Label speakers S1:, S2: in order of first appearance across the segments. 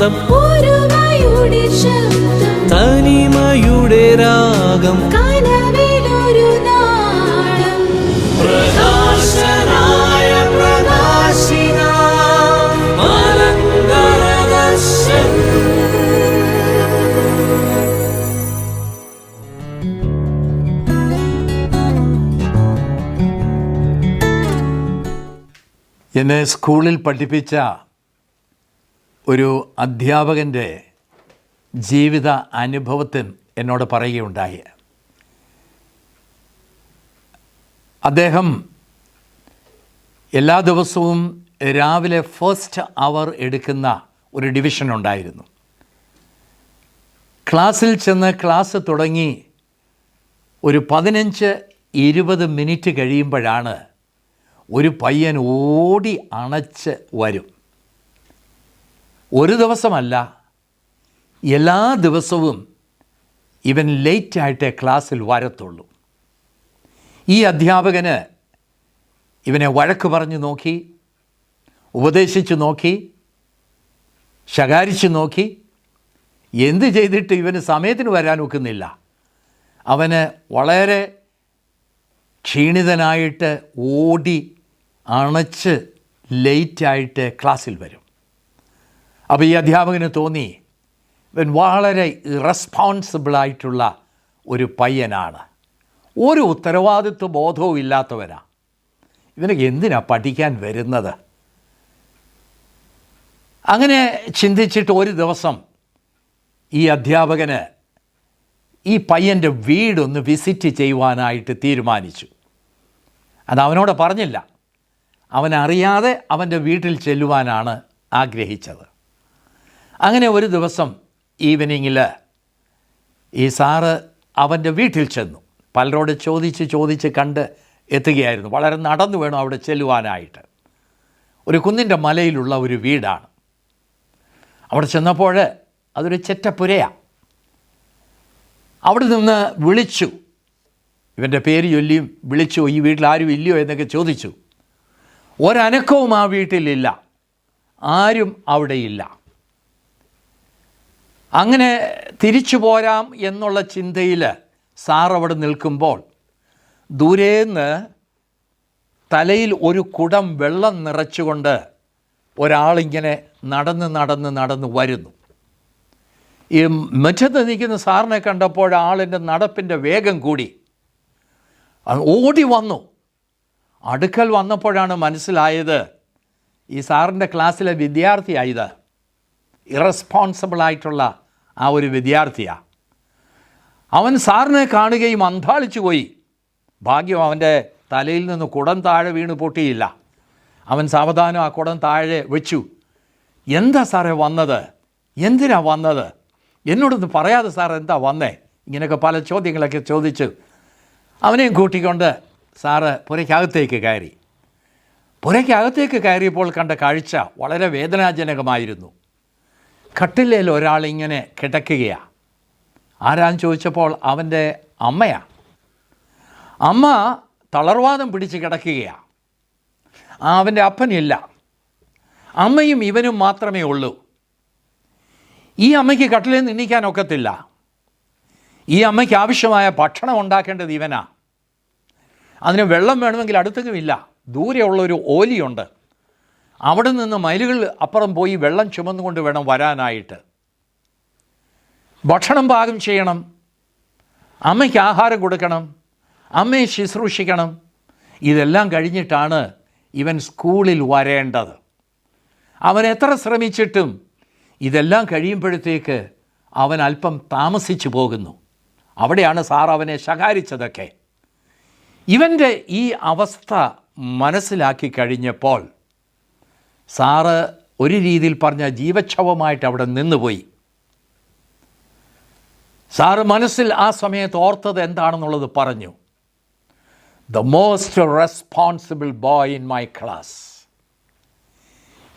S1: നാദം, തനിമയുടെ രാഗം,
S2: കനവിലൊരു നാളം.
S1: പ്രകാശനായ പ്രകാശിക മലങ്കരദർശൻ.
S3: എന്നെ സ്കൂളിൽ പഠിപ്പിച്ച ഒരു അധ്യാപകൻ്റെ ജീവിത അനുഭവത്തിൽ എന്നോട് പറയുകയുണ്ടായി. അദ്ദേഹം എല്ലാ ദിവസവും രാവിലെ ഫസ്റ്റ് അവർ എടുക്കുന്ന ഒരു ഡിവിഷൻ ഉണ്ടായിരുന്നു. ക്ലാസ്സിൽ ചെന്ന് ക്ലാസ് തുടങ്ങി ഒരു 15-20 മിനിറ്റ് കഴിയുമ്പോഴാണ് ഒരു പയ്യൻ ഓടി അണച്ച് വരും. ഒരു ദിവസമല്ല, എല്ലാ ദിവസവും ഇവൻ ലേറ്റായിട്ടേ ക്ലാസ്സിൽ വരത്തുള്ളൂ. ഈ അധ്യാപകന് ഇവനെ വഴക്ക് പറഞ്ഞു നോക്കി, ഉപദേശിച്ചു നോക്കി, ശകാരിച്ചു നോക്കി. എന്ത് ചെയ്തിട്ട് ഇവന് സമയത്തിന് വരാൻ ഒക്കുന്നില്ല. അവന് വളരെ ക്ഷീണിതനായിട്ട് ഓടി അണച്ച് ലേറ്റായിട്ട് ക്ലാസ്സിൽ വരും. അപ്പോൾ ഈ അധ്യാപകന് തോന്നി ഇവൻ വളരെ ഇറസ്പോൺസിബിളായിട്ടുള്ള ഒരു പയ്യനാണ്, ഒരു ഉത്തരവാദിത്വ ബോധവും ഇല്ലാത്തവനാണ്, ഇവന് എന്തിനാ പഠിക്കാൻ വരുന്നത്. അങ്ങനെ ചിന്തിച്ചിട്ട് ഒരു ദിവസം ഈ അധ്യാപകന് ഈ പയ്യൻ്റെ വീടൊന്ന് വിസിറ്റ് ചെയ്യുവാനായിട്ട് തീരുമാനിച്ചു. അത് അവനോട് പറഞ്ഞില്ല, അവനറിയാതെ അവൻ്റെ വീട്ടിൽ ചെല്ലുവാനാണ് ആഗ്രഹിച്ചത്. അങ്ങനെ ഒരു ദിവസം ഈവനിങ്ങിൽ ഈ സാറ് അവൻ്റെ വീട്ടിൽ ചെന്നു. പലരോട് ചോദിച്ച് കണ്ട് എത്തുകയായിരുന്നു. വളരെ നടന്നു വേണം അവിടെ ചെല്ലുവാനായിട്ട്. ഒരു കുന്നിൻ്റെ മലയിലുള്ള ഒരു വീടാണ്. അവിടെ ചെന്നപ്പോൾ അതൊരു ചെറ്റപ്പുരയാണ്. അവിടെ നിന്ന് വിളിച്ചു, ഇവൻ്റെ പേര് ചൊല്ലിയും വിളിച്ചു, ഈ വീട്ടിൽ ആരും ഇല്ലയോ എന്നൊക്കെ ചോദിച്ചു. ഒരനക്കവും ആ വീട്ടിലില്ല, ആരും അവിടെയില്ല. അങ്ങനെ തിരിച്ചു പോരാം എന്നുള്ള ചിന്തയിൽ സാർ അവിടെ നിൽക്കുമ്പോൾ ദൂരേന്ന് തലയിൽ ഒരു കുടം വെള്ളം നിറച്ചുകൊണ്ട് ഒരാളിങ്ങനെ നടന്ന് വരുന്നു. ഈ മുറ്റത്ത് നിൽക്കുന്ന സാറിനെ കണ്ടപ്പോൾ ആളിൻ്റെ നടപ്പിൻ്റെ വേഗം കൂടി. ഓടി വന്നു. അടുക്കൽ വന്നപ്പോഴാണ് മനസ്സിലായത് ഈ സാറിൻ്റെ ക്ലാസ്സിലെ വിദ്യാർത്ഥിയായത് ഇറസ്പോൺസിബിളായിട്ടുള്ള ആ ഒരു വിദ്യാർത്ഥിയാണ്. അവൻ സാറിനെ കാണുകയും അന്ധാളിച്ചു പോയി. ഭാഗ്യം അവൻ്റെ തലയിൽ നിന്ന് കുടം താഴെ വീണ് പൊട്ടിയില്ല. അവൻ സാവധാനം ആ കുടം താഴെ വെച്ചു. എന്താ സാറേ വന്നത്, എന്തിനാ വന്നത്, എന്നോടൊന്ന് പറയാതെ സാർ എന്താ വന്നേ, ഇങ്ങനെയൊക്കെ പല ചോദ്യങ്ങളൊക്കെ ചോദിച്ചു. അവനെയും കൂട്ടിക്കൊണ്ട് സാറ് പുരയ്ക്കകത്തേക്ക് കയറി. പുരയ്ക്കകത്തേക്ക് കയറിയപ്പോൾ കണ്ട കാഴ്ച വളരെ വേദനാജനകമായിരുന്നു. കട്ടിലേൽ ഒരാളിങ്ങനെ കിടക്കുകയാണ്. ആരാന്ന് ചോദിച്ചപ്പോൾ അവൻ്റെ അമ്മയാണ്. അമ്മ തളർവാദം പിടിച്ച് കിടക്കുകയാണ്. അവൻ്റെ അപ്പനില്ല, അമ്മയും ഇവനും മാത്രമേ ഉള്ളൂ. ഈ അമ്മയ്ക്ക് കട്ടിലിൽ നിന്ന് എണീക്കാൻ ഒക്കത്തില്ല. ഈ അമ്മയ്ക്ക് ആവശ്യമായ ഭക്ഷണം ഉണ്ടാക്കേണ്ടത് ഇവനാ. അതിന് വെള്ളം വേണമെങ്കിൽ അടുത്തെങ്കിലുമില്ല, ദൂരെയുള്ളൊരു ഓലിയുണ്ട്, അവിടെ നിന്ന് മൈലുകൾ അപ്പുറം പോയി വെള്ളം ചുമന്നുകൊണ്ട് വേണം വരാനായിട്ട്. ഭക്ഷണം പാകം ചെയ്യണം, അമ്മയ്ക്ക് ആഹാരം കൊടുക്കണം, അമ്മയെ ശുശ്രൂഷിക്കണം. ഇതെല്ലാം കഴിഞ്ഞിട്ടാണ് ഇവൻ സ്കൂളിൽ വരേണ്ടത്. അവൻ എത്ര ശ്രമിച്ചിട്ടും ഇതെല്ലാം കഴിയുമ്പോഴത്തേക്ക് അവൻ അല്പം താമസിച്ചു പോകുന്നു. അവിടെയാണ് സാർ അവനെ ശകാരിച്ചതൊക്കെ. ഇവൻ്റെ ഈ അവസ്ഥ മനസ്സിലാക്കി കഴിഞ്ഞപ്പോൾ സാറ് ഒരു രീതിയിൽ പറഞ്ഞ ജീവച്ഛവമായിട്ട് അവിടെ നിന്നുപോയി. സാറ് മനസ്സിൽ ആ സമയത്ത് ഓർത്തത് എന്താണെന്നുള്ളത് പറഞ്ഞു. The most responsible boy in my class.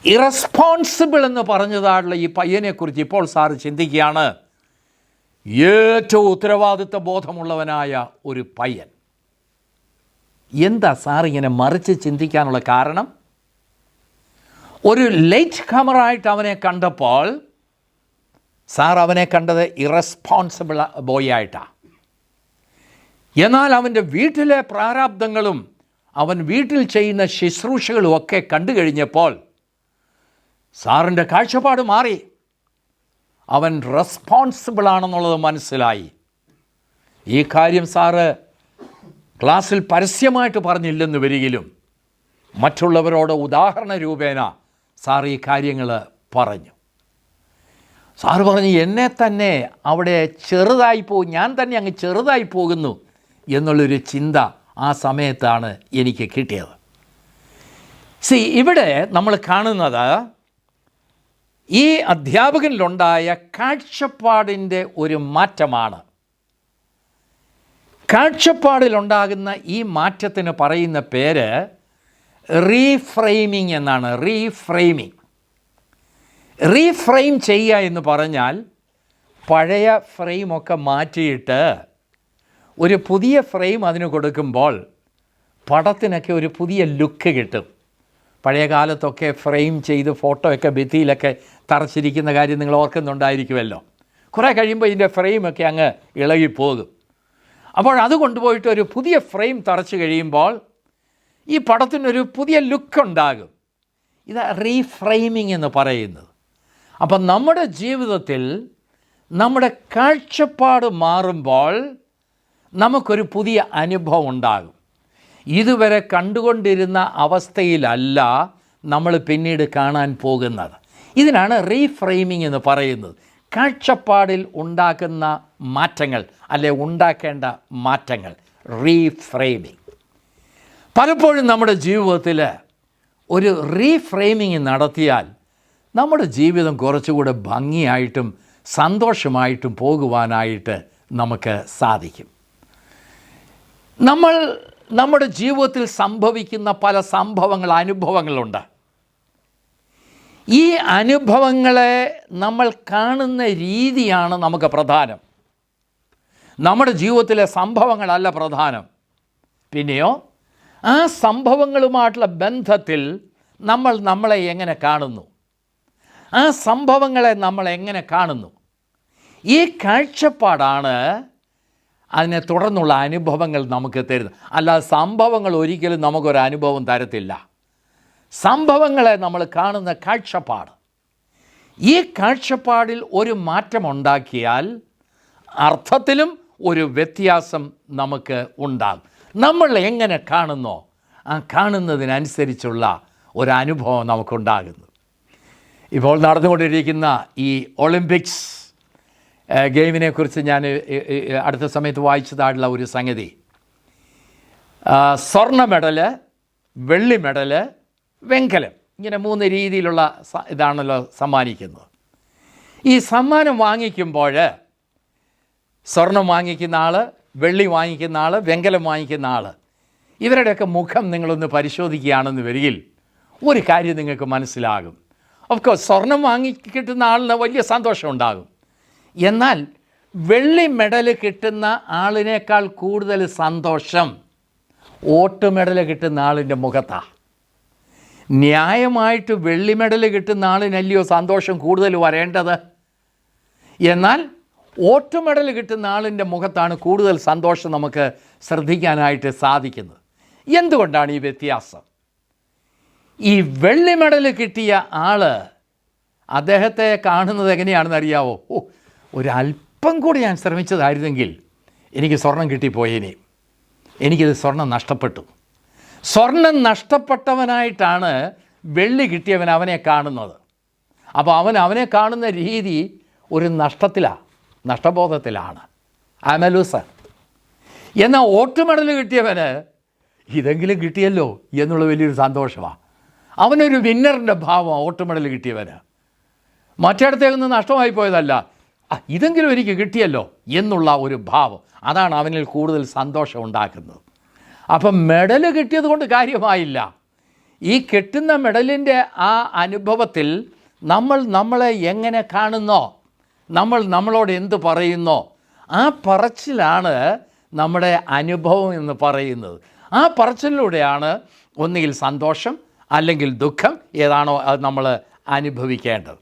S3: Irresponsible എന്ന് പറഞ്ഞതായിട്ടുള്ള ഈ പയ്യനെക്കുറിച്ച് ഇപ്പോൾ സാറ് ചിന്തിക്കുകയാണ്. ഏറ്റവും ഉത്തരവാദിത്വ ബോധമുള്ളവനായ ഒരു പയ്യൻ. എന്താ സാർ ഇങ്ങനെ മറിച്ച് ചിന്തിക്കാനുള്ള കാരണം? ഒരു ലേറ്റ് കമറായിട്ട് അവനെ കണ്ടപ്പോൾ സാർ അവനെ കണ്ടത് ഇറസ്പോൺസിബിൾ ബോയ് ആയിട്ടാണ്. എന്നാൽ അവൻ്റെ വീട്ടിലെ പ്രാരാബ്ദങ്ങളും അവൻ വീട്ടിൽ ചെയ്യുന്ന ശുശ്രൂഷകളും ഒക്കെ കണ്ടു കഴിഞ്ഞപ്പോൾ സാറിൻ്റെ കാഴ്ചപ്പാട് മാറി. അവൻ റെസ്പോൺസിബിൾ ആണെന്നുള്ളത് മനസ്സിലായി. ഈ കാര്യം സാറ് ക്ലാസ്സിൽ പരസ്യമായിട്ട് പറഞ്ഞില്ലെന്ന് വരികിലും മറ്റുള്ളവരോട് ഉദാഹരണ രൂപേണ സാർ ഈ കാര്യങ്ങൾ പറഞ്ഞു. സാറ് പറഞ്ഞു, എന്നെ തന്നെ അവിടെ ചെറുതായി ഞാൻ തന്നെ അങ്ങ് ചെറുതായി പോകുന്നു എന്നുള്ളൊരു ചിന്ത ആ സമയത്താണ് എനിക്ക് കിട്ടിയത്. ഇവിടെ നമ്മൾ കാണുന്നത് ഈ അധ്യാപകനിലുണ്ടായ കാഴ്ചപ്പാടിൻ്റെ ഒരു മാറ്റമാണ്. കാഴ്ചപ്പാടിലുണ്ടാകുന്ന ഈ മാറ്റത്തിന് പറയുന്ന പേര് റീഫ്രെയിമിംഗ് എന്നാണ്. റീഫ്രെയിം ചെയ്യുക എന്ന് പറഞ്ഞാൽ പഴയ ഫ്രെയിമൊക്കെ മാറ്റിയിട്ട് ഒരു പുതിയ ഫ്രെയിം അതിന് കൊടുക്കുമ്പോൾ പടത്തിനൊക്കെ ഒരു പുതിയ ലുക്ക് കിട്ടും. പഴയ കാലത്തൊക്കെ ഫ്രെയിം ചെയ്ത് ഫോട്ടോയൊക്കെ ഭിത്തിയിലൊക്കെ തറച്ചിരിക്കുന്ന കാര്യം നിങ്ങൾ ഓർക്കുന്നുണ്ടായിരിക്കുമല്ലോ. കുറേ കഴിയുമ്പോൾ ഇതിൻ്റെ ഫ്രെയിമൊക്കെ അങ്ങ് ഇളകിപ്പോകും. അപ്പോൾ അത് കൊണ്ടുപോയിട്ട് ഒരു പുതിയ ഫ്രെയിം തറച്ച് കഴിയുമ്പോൾ ഈ പടത്തിനൊരു പുതിയ ലുക്കുണ്ടാകും. ഇത് റീഫ്രെയിമിംഗ് എന്ന് പറയുന്നത്. അപ്പം നമ്മുടെ ജീവിതത്തിൽ നമ്മുടെ കാഴ്ചപ്പാട് മാറുമ്പോൾ നമുക്കൊരു പുതിയ അനുഭവം ഉണ്ടാകും. ഇതുവരെ കണ്ടുകൊണ്ടിരുന്ന അവസ്ഥയിലല്ല നമ്മൾ പിന്നീട് കാണാൻ പോകുന്നത്. ഇതിനാണ് റീഫ്രെയിമിംഗ് എന്ന് പറയുന്നത്. കാഴ്ചപ്പാടിൽ ഉണ്ടാക്കുന്ന മാറ്റങ്ങൾ അല്ലെ ഉണ്ടാക്കേണ്ട മാറ്റങ്ങൾ, റീഫ്രെയിമിംഗ്. പലപ്പോഴും നമ്മുടെ ജീവിതത്തിൽ ഒരു റീഫ്രെയിമിംഗ് നടത്തിയാൽ നമ്മുടെ ജീവിതം കുറച്ചുകൂടെ ഭംഗിയായിട്ടും സന്തോഷമായിട്ടും പോകുവാനായിട്ട് നമുക്ക് സാധിക്കും. നമ്മുടെ ജീവിതത്തിൽ സംഭവിക്കുന്ന പല അനുഭവങ്ങളുണ്ട്. ഈ അനുഭവങ്ങളെ നമ്മൾ കാണുന്ന രീതിയാണ് നമുക്ക് പ്രധാനം. നമ്മുടെ ജീവിതത്തിലെ സംഭവങ്ങളല്ല പ്രധാനം. പിന്നെയോ ആ സംഭവങ്ങളുമായിട്ടുള്ള ബന്ധത്തിൽ നമ്മളെ എങ്ങനെ കാണുന്നു, ആ സംഭവങ്ങളെ നമ്മൾ എങ്ങനെ കാണുന്നു, ഈ കാഴ്ചപ്പാടാണ് അതിനെ തുടർന്നുള്ള അനുഭവങ്ങൾ നമുക്ക് തരുന്നത്. അല്ലാതെ സംഭവങ്ങൾ ഒരിക്കലും നമുക്കൊരു അനുഭവം തരത്തില്ല. സംഭവങ്ങളെ നമ്മൾ കാണുന്ന കാഴ്ചപ്പാട്, ഈ കാഴ്ചപ്പാടിൽ ഒരു മാറ്റമുണ്ടാക്കിയാൽ അർത്ഥത്തിലും ഒരു വ്യത്യാസം നമുക്ക് ഉണ്ടാകും. നമ്മൾ എങ്ങനെ കാണുന്നോ ആ കാണുന്നതിനനുസരിച്ചുള്ള ഒരനുഭവം നമുക്കുണ്ടാകുന്നു. ഇപ്പോൾ നടന്നുകൊണ്ടിരിക്കുന്ന ഈ ഒളിമ്പിക്സ് ഗെയിമിനെക്കുറിച്ച് ഞാൻ അടുത്ത സമയത്ത് വായിച്ചതായിട്ടുള്ള ഒരു സംഗതി, സ്വർണ്ണ മെഡല്, വെള്ളി മെഡല്, വെങ്കലം, ഇങ്ങനെ 3 രീതിയിലുള്ള ഇതാണല്ലോ സമ്മാനിക്കുന്നത്. ഈ സമ്മാനം വാങ്ങിക്കുമ്പോൾ സ്വർണം വാങ്ങിക്കുന്ന ആൾ, വെള്ളി വാങ്ങിക്കുന്ന ആൾ, വെങ്കലം വാങ്ങിക്കുന്ന ആൾ, ഇവരുടെയൊക്കെ മുഖം നിങ്ങളൊന്ന് പരിശോധിക്കുകയാണെന്ന് വരികിൽ ഒരു കാര്യം നിങ്ങൾക്ക് മനസ്സിലാകും. ഓഫ് കോഴ്സ് സ്വർണം കിട്ടുന്ന ആളിന് വലിയ സന്തോഷം ഉണ്ടാകും. എന്നാൽ വെള്ളി മെഡൽ കിട്ടുന്ന ആളിനേക്കാൾ കൂടുതൽ സന്തോഷം ഓട്ട് മെഡൽ കിട്ടുന്ന ആളിൻ്റെ മുഖത്താണ്. ന്യായമായിട്ട് വെള്ളി മെഡൽ കിട്ടുന്ന ആളിനല്ലയോ സന്തോഷം കൂടുതൽ വരേണ്ടത്. എന്നാൽ ഓട്ട് മെഡൽ കിട്ടുന്ന ആളിൻ്റെ മുഖത്താണ് കൂടുതൽ സന്തോഷം നമുക്ക് ശ്രദ്ധിക്കാനായിട്ട് സാധിക്കുന്നത്. എന്തുകൊണ്ടാണ് ഈ വ്യത്യാസം? ഈ വെള്ളി മെഡൽ കിട്ടിയ ആൾ അദ്ദേഹത്തെ കാണുന്നത് എങ്ങനെയാണെന്ന് അറിയാവോ? ഒരല്പം കൂടി ഞാൻ ശ്രമിച്ചതായിരുന്നെങ്കിൽ എനിക്ക് സ്വർണം കിട്ടിപ്പോയേനെ, എനിക്കിത് സ്വർണം നഷ്ടപ്പെട്ടു. സ്വർണം നഷ്ടപ്പെട്ടവനായിട്ടാണ് വെള്ളി കിട്ടിയവൻ അവനെ കാണുന്നത്. അപ്പോൾ അവനെ കാണുന്ന രീതി ഒരു നഷ്ടബോധത്തിലാണ്. ആമലൂസർ. എന്നാൽ ഓട്ട് മെഡൽ കിട്ടിയവന് ഇതെങ്കിലും കിട്ടിയല്ലോ എന്നുള്ള വലിയൊരു സന്തോഷമാണ്. അവനൊരു വിന്നറിൻ്റെ ഭാവം ഓട്ട് മെഡൽ കിട്ടിയവന്. മറ്റിടത്തേക്കൊന്നും നഷ്ടമായി പോയതല്ല, ഇതെങ്കിലും എനിക്ക് കിട്ടിയല്ലോ എന്നുള്ള ഒരു ഭാവം, അതാണ് അവനിൽ കൂടുതൽ സന്തോഷം ഉണ്ടാക്കുന്നത്. അപ്പം മെഡൽ കിട്ടിയത് കൊണ്ട് കാര്യമായില്ല. ഈ കിട്ടുന്ന മെഡലിൻ്റെ ആ അനുഭവത്തിൽ നമ്മളെ എങ്ങനെ കാണുന്നോ, നമ്മളോട് എന്ത് പറയുന്നോ, ആ പറച്ചിലാണ് നമ്മുടെ അനുഭവം എന്ന് പറയുന്നത്. ആ പറച്ചിലൂടെയാണ് ഒന്നുകിൽ സന്തോഷം അല്ലെങ്കിൽ ദുഃഖം ഏതാണോ അത് നമ്മൾ അനുഭവിക്കേണ്ടത്.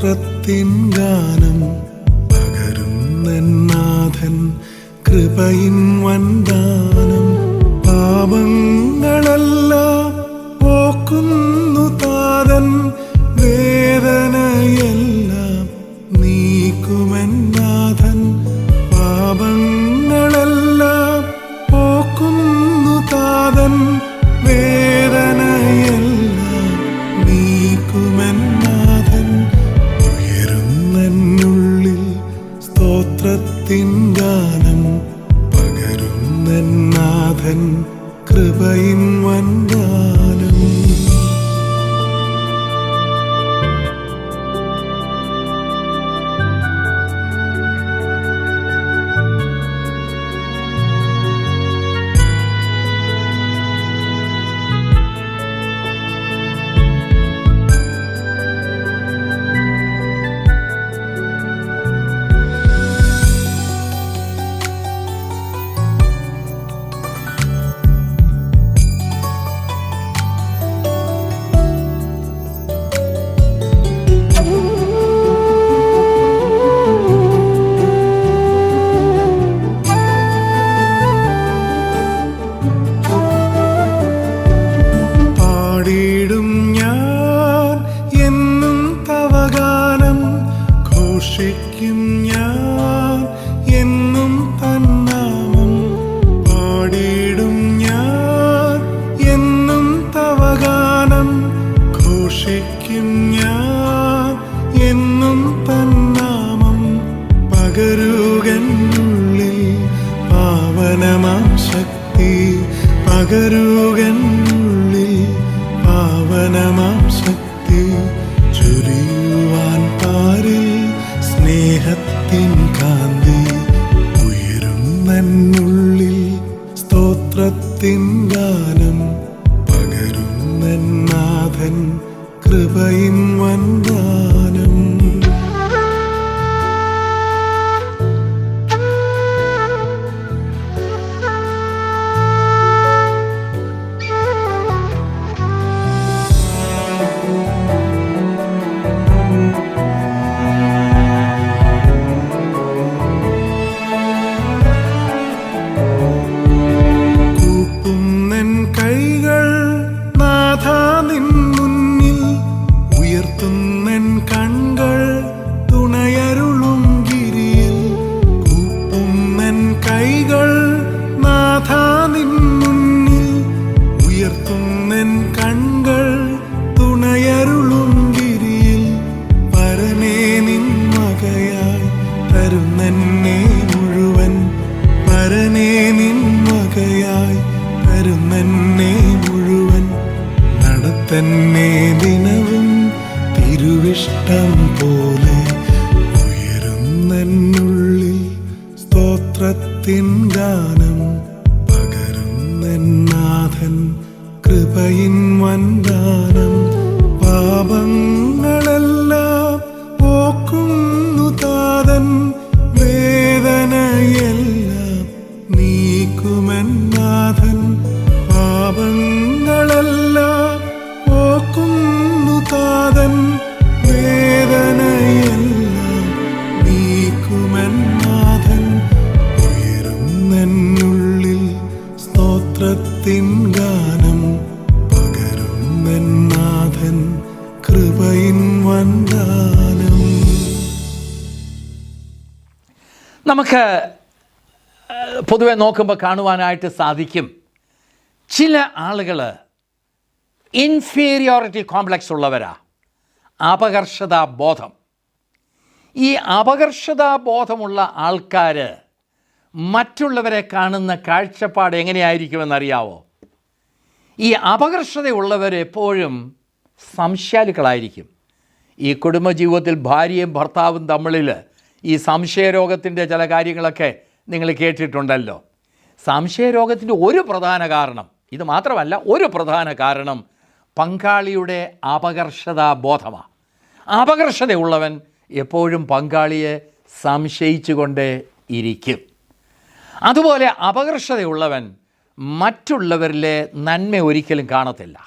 S4: സ്തോത്രത്തിൻ ഗാനം പകരുന്നെന്നാഥൻ കൃപയിൻ വന്ദാനം. പാപങ്ങളെല്ലാം പോക്കുന്നു താതൻ, വേദനയെല്ലാം നീക്കുമെന്നാഥൻ. പാപങ്ങളെല്ലാം പോക്കുന്നു താതൻ, വേദനയെല്ലാം നീക്കുമെന്നാഥൻ. ഉയരുന്നെന്നുള്ളിൽ സ്തോത്രത്തിൻ ഗാനം പകരുന്നെന്നാഥൻ കൃപയിൻ വന്ദാനം. പാടിയിടും ഞാൻ എന്നും തവഗാനം, ഘോഷിക്കും ഞാൻ എന്നും തന്നാമം. പാടിയിടും ഞാൻ എന്നും തവഗാനം, ഘോഷിക്കും ഞാൻ എന്നും തന്നാമം. പകരുകന്നുള്ളിൽ പാവനമാം ശക്തി, പകരുകന്നുള്ളിൽ പാവനമാം ശക്തി. ചൊരിയുവാൻ പാരിൽ സ്നേഹത്തിൻ കാന്തി. ഉയരുന്നെന്നുള്ളിൽ സ്തോത്രത്തിൻ ഗാനം പകരുന്നെന്നാഥൻ കൃപയിൻ വന്ദാനം. കൂപ്പുന്നെൻ കൈകൾ നാഥാ നിൻ മുന്നിൽ, ഉയർത്തുന്നെൻ കൺകൾ തുണയരുളും ഗിരിയിൽ. കൂപ്പുന്നെൻ കൈകൾ നാഥാ നിൻ മുന്നിൽ, ഉയർത്തുന്നെൻ കൺകൾ തുണയരുളും ഗിരിയിൽ. പരനേ നിൻ വകയായി തരുന്നെന്നെ മുഴുവൻ, പരനേ നിൻ വകയായി തരുന്നെന്നെ മുഴുവൻ. നടത്തന്നെ ദിനവും തിരുവിഷ്ടം പോലെ. ഉയരുന്നെന്നുള്ളിൽ സ്തോത്രത്തിൻ ഗാനം പകരുന്നെന്നാഥൻ കൃപയിൻ വന്ദാനം. പാപങ്ങളെല്ലാം പോക്കുന്നു താതൻ, വേദനയെല്ലാം നീക്കുമെന്നാഥൻ. പാപങ്ങളെല്ലാം പോക്കുന്നു താതൻ, വേദനയെല്ലാം നീക്കുമെന്നാഥൻ. ഉയരുന്നെന്നുള്ളിൽ സ്തോത്രത്തിൻ ഗാനം പകരുന്നെന്നാഥൻ കൃപയിൻ വന്ദാനം.
S3: നമുക്ക് പൊതുവെ നോക്കുമ്പോൾ കാണുവാനായിട്ട് സാധിക്കും, ചില ആളുകൾ ഇൻഫീരിയോറിറ്റി കോംപ്ലക്സ് ഉള്ളവരാ. അപകർഷതാ ബോധം. ഈ അപകർഷതാ ബോധമുള്ള ആൾക്കാർ മറ്റുള്ളവരെ കാണുന്ന കാഴ്ചപ്പാട് എങ്ങനെയായിരിക്കുമെന്നറിയാവോ? ഈ അപകർഷതയുള്ളവർ എപ്പോഴും സംശയാലുക്കളായിരിക്കും. ഈ കുടുംബജീവിതത്തിൽ ഭാര്യയും ഭർത്താവും തമ്മിൽ ഈ സംശയരോഗത്തിൻ്റെ ചില കാര്യങ്ങളൊക്കെ നിങ്ങൾ കേട്ടിട്ടുണ്ടല്ലോ. സംശയരോഗത്തിൻ്റെ ഒരു പ്രധാന കാരണം, ഇത് മാത്രമല്ല, ഒരു പ്രധാന കാരണം പങ്കാളിയുടെ അപകർഷതാ ബോധമാണ്. അപകർഷതയുള്ളവൻ എപ്പോഴും പങ്കാളിയെ സംശയിച്ചുകൊണ്ടേ ഇരിക്കും. അതുപോലെ അപകർഷതയുള്ളവൻ മറ്റുള്ളവരിലെ നന്മ ഒരിക്കലും കാണത്തില്ല.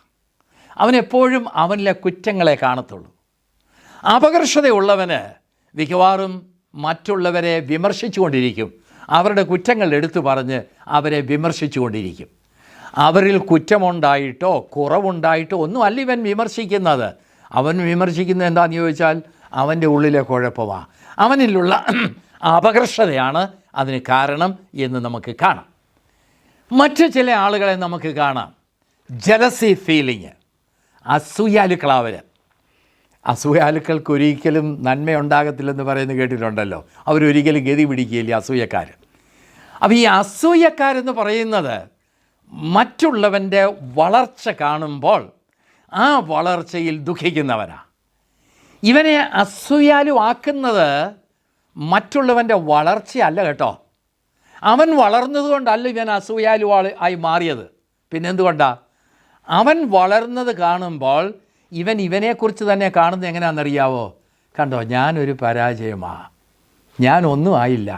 S3: അവനെപ്പോഴും അവനിലെ കുറ്റങ്ങളെ കാണത്തുള്ളൂ. അപകർഷതയുള്ളവന് മിക്കവാറും മറ്റുള്ളവരെ വിമർശിച്ചു കൊണ്ടിരിക്കും. അവരുടെ കുറ്റങ്ങൾ എടുത്തു പറഞ്ഞ് അവരെ വിമർശിച്ചു കൊണ്ടിരിക്കും. അവരിൽ കുറ്റമുണ്ടായിട്ടോ കുറവുണ്ടായിട്ടോ ഒന്നും അല്ല ഇവൻ വിമർശിക്കുന്നത്. അവൻ വിമർശിക്കുന്നത് എന്താണെന്ന് ചോദിച്ചാൽ അവൻ്റെ ഉള്ളിലെ കുഴപ്പമാണ്, അവനിലുള്ള അപകർഷതയാണ് അതിന് കാരണം എന്ന് നമുക്ക് കാണാം. മറ്റു ചില ആളുകളെ നമുക്ക് കാണാം, ജലസി ഫീലിങ്, അസൂയാലുക്കളവർ. അസൂയാലുക്കൾക്കൊരിക്കലും നന്മയുണ്ടാകത്തില്ലെന്ന് പറയുന്നത് കേട്ടിട്ടുണ്ടല്ലോ. അവരൊരിക്കലും ഗതി പിടിക്കുകയില്ല അസൂയക്കാർ. അപ്പോൾ ഈ അസൂയക്കാരെന്ന് പറയുന്നത് മറ്റുള്ളവൻ്റെ വളർച്ച കാണുമ്പോൾ ആ വളർച്ചയിൽ ദുഃഖിക്കുന്നവരാണ്. ഇവനെ അസൂയാലുവാക്കുന്നത് മറ്റുള്ളവൻ്റെ വളർച്ചയല്ല കേട്ടോ. അവൻ വളർന്നതുകൊണ്ടല്ല ഇവൻ അസൂയാലു ആയി മാറിയത്. പിന്നെന്തുകൊണ്ടാണ്? അവൻ വളർന്നത് കാണുമ്പോൾ ഇവനെക്കുറിച്ച് തന്നെ കാണുന്നത് എങ്ങനെയാണെന്നറിയാവോ? കണ്ടോ, ഞാനൊരു പരാജയമാണ്, ഞാനൊന്നും ആയില്ല,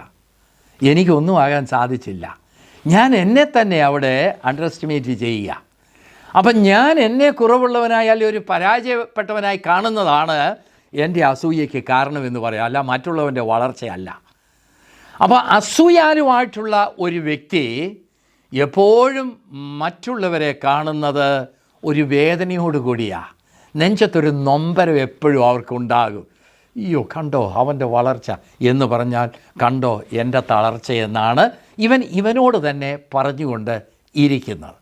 S3: എനിക്കൊന്നും ആകാൻ സാധിച്ചില്ല, ഞാൻ എന്നെ തന്നെ അവിടെ അണ്ടർ എസ്റ്റിമേറ്റ് ചെയ്യുക. അപ്പം ഞാൻ എന്നെ കുറവുള്ളവനായി അല്ലെങ്കിൽ ഒരു പരാജയപ്പെട്ടവനായി കാണുന്നതാണ് എൻ്റെ അസൂയയ്ക്ക് കാരണമെന്ന് പറയാം, അല്ല മറ്റുള്ളവൻ്റെ വളർച്ചയല്ല. അപ്പോൾ അസൂയാലുമായിട്ടുള്ള ഒരു വ്യക്തി എപ്പോഴും മറ്റുള്ളവരെ കാണുന്നത് ഒരു വേദനയോടുകൂടിയാണ്. നെഞ്ചത്തൊരു നൊമ്പരം എപ്പോഴും അവർക്കുണ്ടാകും. അയ്യോ കണ്ടോ അവൻ്റെ വളർച്ച എന്ന് പറഞ്ഞാൽ കണ്ടോ എൻ്റെ തളർച്ചയെന്നാണ് ഇവനോട് തന്നെ പറഞ്ഞുകൊണ്ട് ഇരിക്കുന്നത്.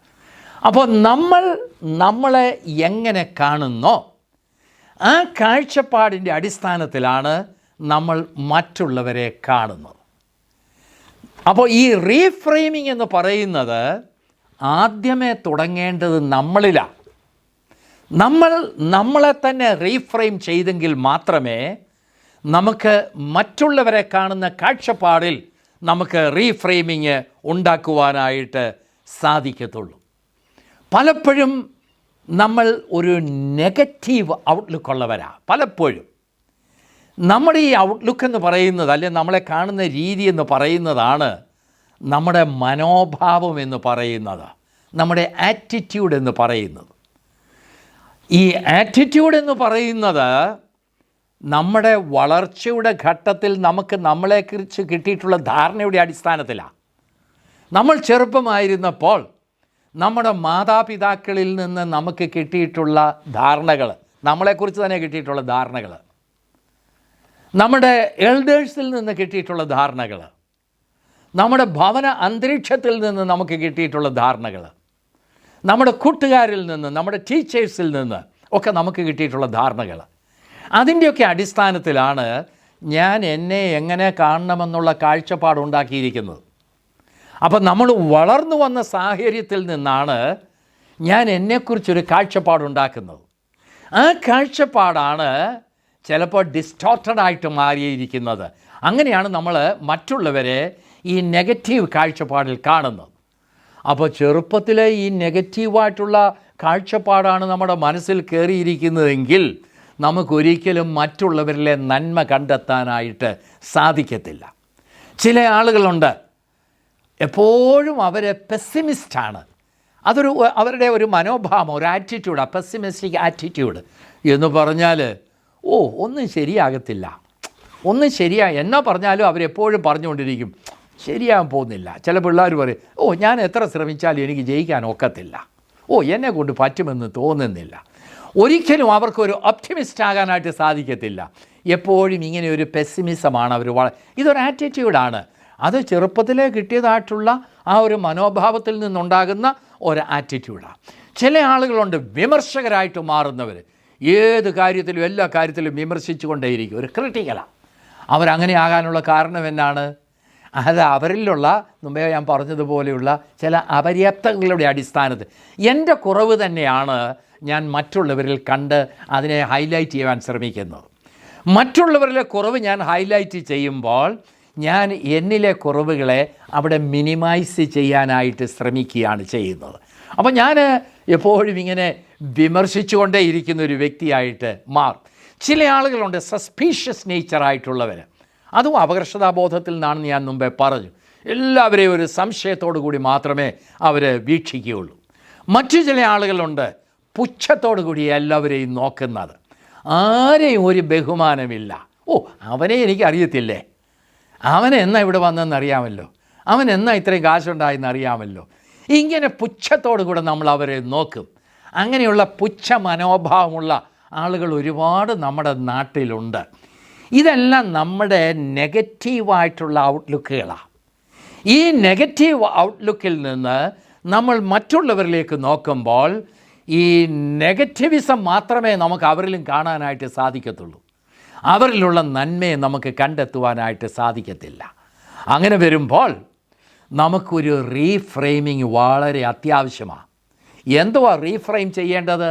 S3: അപ്പോൾ നമ്മളെ എങ്ങനെ കാണുന്നോ ആ കാഴ്ചപ്പാടിൻ്റെ അടിസ്ഥാനത്തിലാണ് നമ്മൾ മറ്റുള്ളവരെ കാണുന്നത്. അപ്പോൾ ഈ റീഫ്രെയിമിംഗ് എന്ന് പറയുന്നത് ആദ്യമേ തുടങ്ങേണ്ടത് നമ്മളിലാണ്. നമ്മളെ തന്നെ റീഫ്രെയിം ചെയ്തെങ്കിൽ മാത്രമേ നമുക്ക് മറ്റുള്ളവരെ കാണുന്ന കാഴ്ചപ്പാടിൽ നമുക്ക് റീഫ്രെയിമിങ് ഉണ്ടാക്കുവാനായിട്ട് സാധിക്കത്തുള്ളൂ. പലപ്പോഴും നമ്മൾ ഒരു നെഗറ്റീവ് ഔട്ട്ലുക്കുള്ളവരാണ്. പലപ്പോഴും നമ്മുടെ ഈ ഔട്ട്ലുക്ക് എന്ന് പറയുന്നത്, അല്ലെങ്കിൽ നമ്മളെ കാണുന്ന രീതി എന്ന് പറയുന്നതാണ് നമ്മുടെ മനോഭാവം എന്ന് പറയുന്നത്, നമ്മുടെ ആറ്റിറ്റ്യൂഡ് എന്ന് പറയുന്നത്. ഈ ആറ്റിറ്റ്യൂഡ് എന്ന് പറയുന്നത് നമ്മുടെ വളർച്ചയുടെ ഘട്ടത്തിൽ നമുക്ക് നമ്മളെക്കുറിച്ച് കിട്ടിയിട്ടുള്ള ധാരണയുടെ അടിസ്ഥാനത്തിലാണ്. നമ്മൾ ചെറുപ്പമായിരുന്നപ്പോൾ നമ്മുടെ മാതാപിതാക്കളിൽ നിന്ന് നമുക്ക് കിട്ടിയിട്ടുള്ള ധാരണകൾ, നമ്മളെക്കുറിച്ച് തന്നെ കിട്ടിയിട്ടുള്ള ധാരണകൾ, നമ്മുടെ എൽഡേഴ്സിൽ നിന്ന് കിട്ടിയിട്ടുള്ള ധാരണകൾ, നമ്മുടെ ഭവന അന്തരീക്ഷത്തിൽ നിന്ന് നമുക്ക് കിട്ടിയിട്ടുള്ള ധാരണകൾ, നമ്മുടെ കൂട്ടുകാരിൽ നിന്ന്, നമ്മുടെ ടീച്ചേഴ്സിൽ നിന്ന് ഒക്കെ നമുക്ക് കിട്ടിയിട്ടുള്ള ധാരണകൾ, അതിൻ്റെയൊക്കെ അടിസ്ഥാനത്തിലാണ് ഞാൻ എന്നെ എങ്ങനെ കാണണമെന്നുള്ള കാഴ്ചപ്പാടുണ്ടാക്കിയിരിക്കുന്നത്. അപ്പം നമ്മൾ വളർന്നു വന്ന സാഹചര്യത്തിൽ നിന്നാണ് ഞാൻ എന്നെക്കുറിച്ചൊരു കാഴ്ചപ്പാടുണ്ടാക്കുന്നത്. ആ കാഴ്ചപ്പാടാണ് ചിലപ്പോൾ ഡിസ്റ്റോർട്ടഡായിട്ട് മാറിയിരിക്കുന്നത്. അങ്ങനെയാണ് നമ്മൾ മറ്റുള്ളവരെ ഈ നെഗറ്റീവ് കാഴ്ചപ്പാടിൽ കാണുന്നത്. അപ്പോൾ ചെറുപ്പത്തിലെ ഈ നെഗറ്റീവായിട്ടുള്ള കാഴ്ചപ്പാടാണ് നമ്മുടെ മനസ്സിൽ കയറിയിരിക്കുന്നതെങ്കിൽ നമുക്കൊരിക്കലും മറ്റുള്ളവരിലെ നന്മ കണ്ടെത്താനായിട്ട് സാധിക്കത്തില്ല. ചില ആളുകളുണ്ട്, എപ്പോഴും അവർ പെസ്സിമിസ്റ്റാണ്. അവരുടെ ഒരു മനോഭാവം, ഒരു ആറ്റിറ്റ്യൂഡാണ്, പെസ്സിമിസ്റ്റിക് ആറ്റിറ്റ്യൂഡ് എന്ന് പറഞ്ഞാൽ ഒന്നും ശരിയാകത്തില്ല, ഒന്നും എന്നാ പറഞ്ഞാലും അവരെപ്പോഴും പറഞ്ഞുകൊണ്ടിരിക്കും ശരിയാകാൻ പോകുന്നില്ല. ചില പിള്ളേർ പറയും ഞാൻ എത്ര ശ്രമിച്ചാലും എനിക്ക് ജയിക്കാൻ ഒക്കത്തില്ല, എന്നെ കൊണ്ട് പറ്റുമെന്ന് തോന്നുന്നില്ല. ഒരിക്കലും അവർക്കൊരു ഒപ്റ്റിമിസ്റ്റ് ആകാനായിട്ട് സാധിക്കത്തില്ല. എപ്പോഴും ഇങ്ങനെ ഒരു പെസ്സിമിസമാണ് അവർ. ഇതൊരു ആറ്റിറ്റ്യൂഡാണ്. അത് ചെറുപ്പത്തിലേ കിട്ടിയതായിട്ടുള്ള ആ ഒരു മനോഭാവത്തിൽ നിന്നുണ്ടാകുന്ന ഒരു ആറ്റിറ്റ്യൂഡാണ്. ചില ആളുകളുണ്ട് വിമർശകരായിട്ട് മാറുന്നവർ. ഏത് കാര്യത്തിലും എല്ലാ കാര്യത്തിലും വിമർശിച്ചു കൊണ്ടേയിരിക്കും, ഒരു ക്രിട്ടിക്കലാണ്. അവരങ്ങനെ ആകാനുള്ള കാരണം എന്നാണ്? അത് അവരിലുള്ള മുമ്പേ ഞാൻ പറഞ്ഞതുപോലെയുള്ള ചില അപര്യാപ്തതകളുടെ അടിസ്ഥാനത്തിൽ എൻ്റെ കുറവ് തന്നെയാണ് ഞാൻ മറ്റുള്ളവരിൽ കണ്ട് അതിനെ ഹൈലൈറ്റ് ചെയ്യാൻ ശ്രമിക്കുന്നത്. മറ്റുള്ളവരിലെ കുറവ് ഞാൻ ഹൈലൈറ്റ് ചെയ്യുമ്പോൾ ഞാൻ എന്നിലെ കുറവുകളെ അവിടെ മിനിമൈസ് ചെയ്യാനായിട്ട് ശ്രമിക്കുകയാണ് ചെയ്യുന്നത്. അപ്പോൾ ഞാൻ എപ്പോഴും ഇങ്ങനെ വിമർശിച്ചുകൊണ്ടേ ഇരിക്കുന്ന ഒരു വ്യക്തിയായിട്ട് മാറും. ചില ആളുകളുണ്ട് സസ്പീഷ്യസ് നേച്ചറായിട്ടുള്ളവർ. അതും അപകർഷതാബോധത്തിൽ നിന്നാണെന്ന് ഞാൻ മുമ്പേ പറഞ്ഞു. എല്ലാവരെയും ഒരു സംശയത്തോടു കൂടി മാത്രമേ അവർ വീക്ഷിക്കുകയുള്ളൂ. മറ്റു ചില ആളുകളുണ്ട് പുച്ഛത്തോടു കൂടി എല്ലാവരെയും നോക്കുന്നത്. ആരെയും ഒരു ബഹുമാനമില്ല. ഓ, അവനെ എനിക്കറിയത്തില്ലേ, അവൻ എന്നാ ഇവിടെ വന്നതെന്നറിയാമല്ലോ, അവൻ എന്നാ ഇത്രയും കാശുണ്ടായെന്നറിയാമല്ലോ. ഇങ്ങനെ പുച്ഛത്തോടു കൂടെ നമ്മൾ അവരെ നോക്കും. അങ്ങനെയുള്ള പുച്ഛ മനോഭാവമുള്ള ആളുകൾ ഒരുപാട് നമ്മുടെ നാട്ടിലുണ്ട്. ഇതെല്ലാം നമ്മുടെ നെഗറ്റീവായിട്ടുള്ള ഔട്ട്ലുക്കുകളാണ്. ഈ നെഗറ്റീവ് ഔട്ട്ലുക്കിൽ നിന്ന് നമ്മൾ മറ്റുള്ളവരിലേക്ക് നോക്കുമ്പോൾ ഈ നെഗറ്റിവിസം മാത്രമേ നമുക്ക് അവരിലും കാണാനായിട്ട് സാധിക്കത്തുള്ളൂ. അവരിലുള്ള നന്മയെ നമുക്ക് കണ്ടെത്തുവാനായിട്ട് സാധിക്കത്തില്ല. അങ്ങനെ വരുമ്പോൾ നമുക്കൊരു റീഫ്രെയിമിങ് വളരെ അത്യാവശ്യമാണ്. എന്തുവാ റീഫ്രെയിം ചെയ്യേണ്ടത്?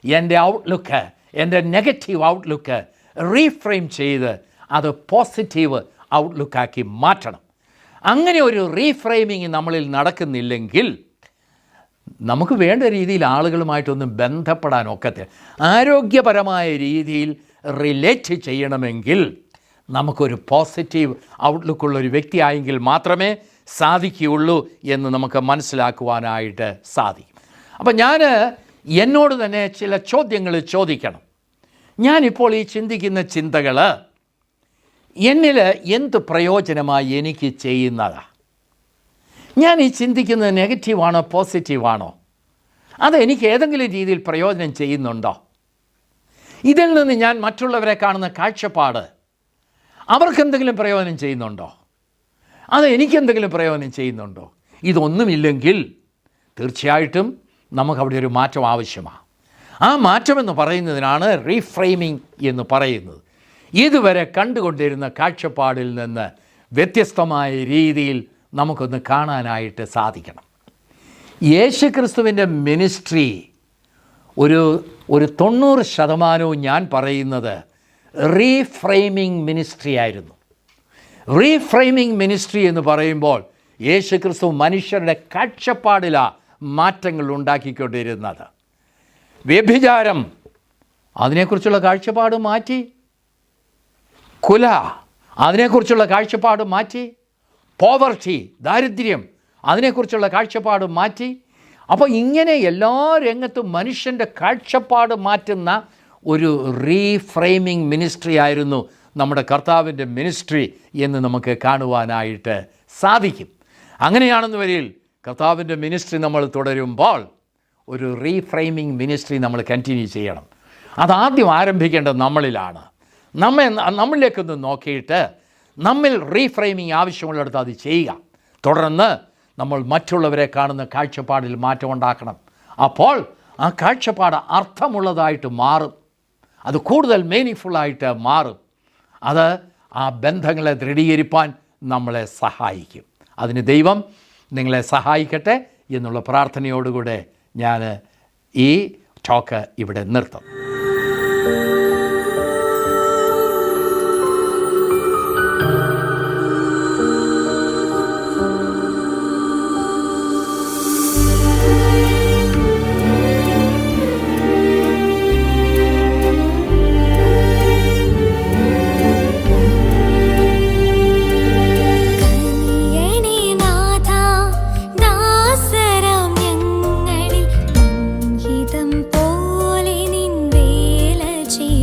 S3: എൻ്റെ ഔട്ട്ലുക്ക്, എൻ്റെ നെഗറ്റീവ് ഔട്ട്ലുക്ക് റീഫ്രെയിം ചെയ്ത് അത് പോസിറ്റീവ് ഔട്ട്ലുക്കാക്കി മാറ്റണം. അങ്ങനെ ഒരു റീഫ്രെയിമിങ് നമ്മളിൽ നടക്കുന്നില്ലെങ്കിൽ നമുക്ക് വേണ്ട രീതിയിൽ ആളുകളുമായിട്ടൊന്നും ബന്ധപ്പെടാൻ ഒക്കത്തില്ല. ആരോഗ്യപരമായ രീതിയിൽ റിലേറ്റ് ചെയ്യണമെങ്കിൽ നമുക്കൊരു പോസിറ്റീവ് ഔട്ട്ലുക്കുള്ളൊരു വ്യക്തിയായെങ്കിൽ മാത്രമേ സാധിക്കുകയുള്ളൂ എന്ന് നമുക്ക് മനസ്സിലാക്കുവാനായിട്ട് സാധിക്കും. അപ്പം ഞാൻ എന്നോട് തന്നെ ചില ചോദ്യങ്ങൾ ചോദിക്കണം. ഞാനിപ്പോൾ ഈ ചിന്തിക്കുന്ന ചിന്തകൾ എന്നിൽ എന്ത് പ്രയോജനമായി എനിക്ക് ചെയ്യുന്നതാണ്? ഞാൻ ഈ ചിന്തിക്കുന്നത് നെഗറ്റീവാണോ പോസിറ്റീവാണോ? അത് എനിക്ക് ഏതെങ്കിലും രീതിയിൽ പ്രയോജനം ചെയ്യുന്നുണ്ടോ? ഇതിൽ നിന്ന് ഞാൻ മറ്റുള്ളവരെ കാണുന്ന കാഴ്ചപ്പാട് അവർക്കെന്തെങ്കിലും പ്രയോജനം ചെയ്യുന്നുണ്ടോ? അത് എനിക്കെന്തെങ്കിലും പ്രയോജനം ചെയ്യുന്നുണ്ടോ? ഇതൊന്നുമില്ലെങ്കിൽ തീർച്ചയായിട്ടും നമുക്കവിടെ ഒരു മാറ്റം ആവശ്യമാണ്. ആ മാറ്റമെന്ന് പറയുന്നതിനാണ് റീഫ്രെയിമിംഗ് എന്ന് പറയുന്നത്. ഇതുവരെ കണ്ടുകൊണ്ടിരുന്ന കാഴ്ചപ്പാടിൽ നിന്ന് വ്യത്യസ്തമായ രീതിയിൽ നമുക്കൊന്ന് കാണാനായിട്ട് സാധിക്കണം. യേശുക്രിസ്തുവിൻ്റെ മിനിസ്ട്രി ഒരു 90% ഞാൻ പറയുന്നത് റീഫ്രെയിമിംഗ് മിനിസ്ട്രി ആയിരുന്നു. റീഫ്രെയിമിംഗ് മിനിസ്ട്രി എന്ന് പറയുമ്പോൾ യേശുക്രിസ്തു മനുഷ്യരുടെ കാഴ്ചപ്പാടിലാണ് മാറ്റങ്ങൾ ഉണ്ടാക്കിക്കൊണ്ടിരുന്നത്. വ്യഭിചാരം, അതിനെക്കുറിച്ചുള്ള കാഴ്ചപ്പാട് മാറ്റി. കുല, അതിനെക്കുറിച്ചുള്ള കാഴ്ചപ്പാട് മാറ്റി. പോവർട്ടി, ദാരിദ്ര്യം, അതിനെക്കുറിച്ചുള്ള കാഴ്ചപ്പാട് മാറ്റി. അപ്പോൾ ഇങ്ങനെ എല്ലാ രംഗത്തും മനുഷ്യൻ്റെ കാഴ്ചപ്പാട് മാറ്റുന്ന ഒരു റീഫ്രെയിമിംഗ് മിനിസ്ട്രി ആയിരുന്നു നമ്മുടെ കർത്താവിൻ്റെ മിനിസ്ട്രി എന്ന് നമുക്ക് കാണുവാനായിട്ട് സാധിക്കും. അങ്ങനെയാണെന്ന് വരിൽ കർത്താവിൻ്റെ മിനിസ്ട്രി നമ്മൾ തുടരുമ്പോൾ ഒരു റീഫ്രെയിമിംഗ് മിനിസ്ട്രി നമ്മൾ കണ്ടിന്യൂ ചെയ്യണം. അതാദ്യം ആരംഭിക്കേണ്ടത് നമ്മളിലാണ്. നമ്മളിലേക്കൊന്ന് നോക്കിയിട്ട് നമ്മിൽ റീഫ്രെയിമിംഗ് ആവശ്യമുള്ളിടത്ത് അത് ചെയ്യുക. തുടർന്ന് നമ്മൾ മറ്റുള്ളവരെ കാണുന്ന കാഴ്ചപ്പാടിൽ മാറ്റമുണ്ടാക്കണം. അപ്പോൾ ആ കാഴ്ചപ്പാട് അർത്ഥമുള്ളതായിട്ട് മാറും. അത് കൂടുതൽ മീനിങ്ഫുള്ളായിട്ട് മാറും. അത് ആ ബന്ധങ്ങളെ ദൃഢീകരിപ്പാൻ നമ്മളെ സഹായിക്കും. അതിന് ദൈവം നിങ്ങളെ സഹായിക്കട്ടെ എന്നുള്ള പ്രാർത്ഥനയോടുകൂടെ ഞാൻ ഈ ടോക്ക് ഇവിടെ നിർത്തും.
S2: പോലെ നിൻ വേല ചെയ്യും.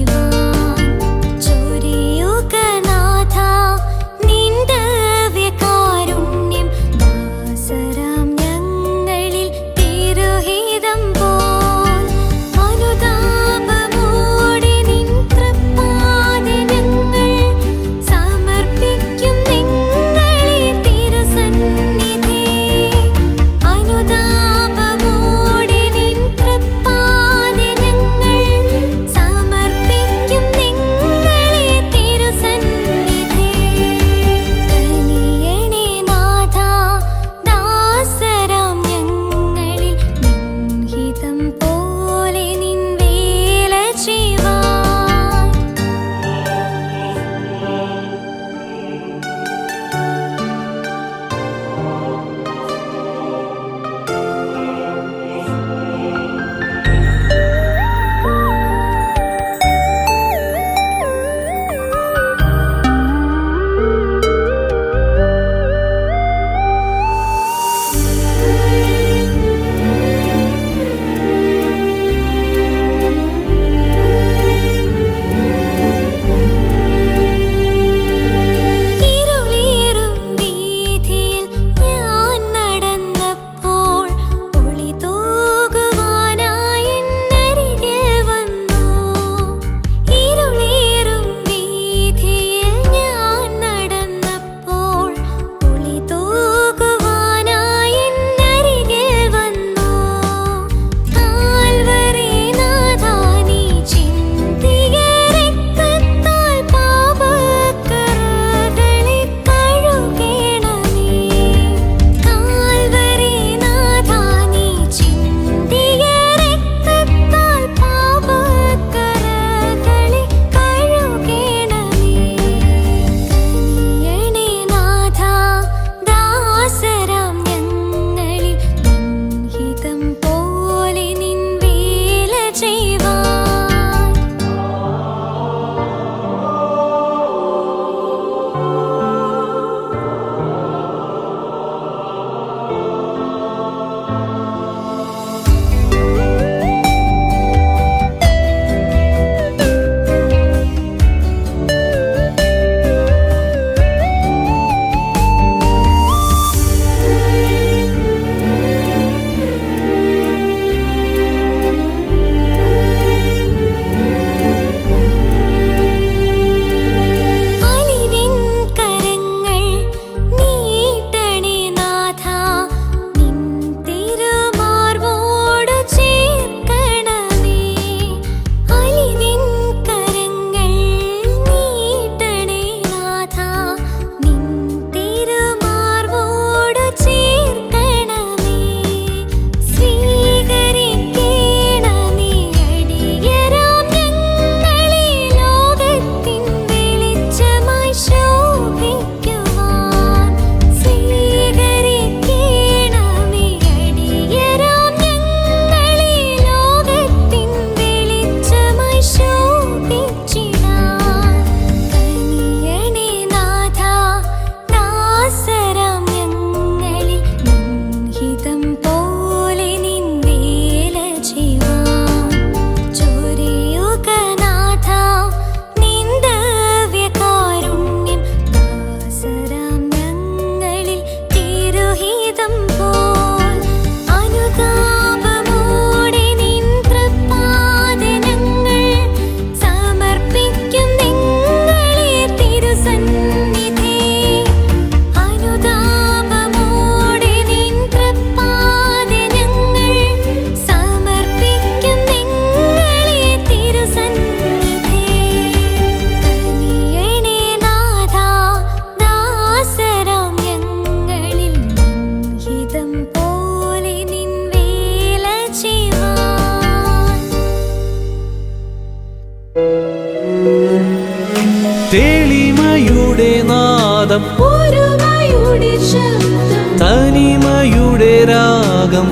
S1: നാദം
S2: ഒരുമയുടെ ശബ്ദം
S1: തനിമയുടെ രാഗം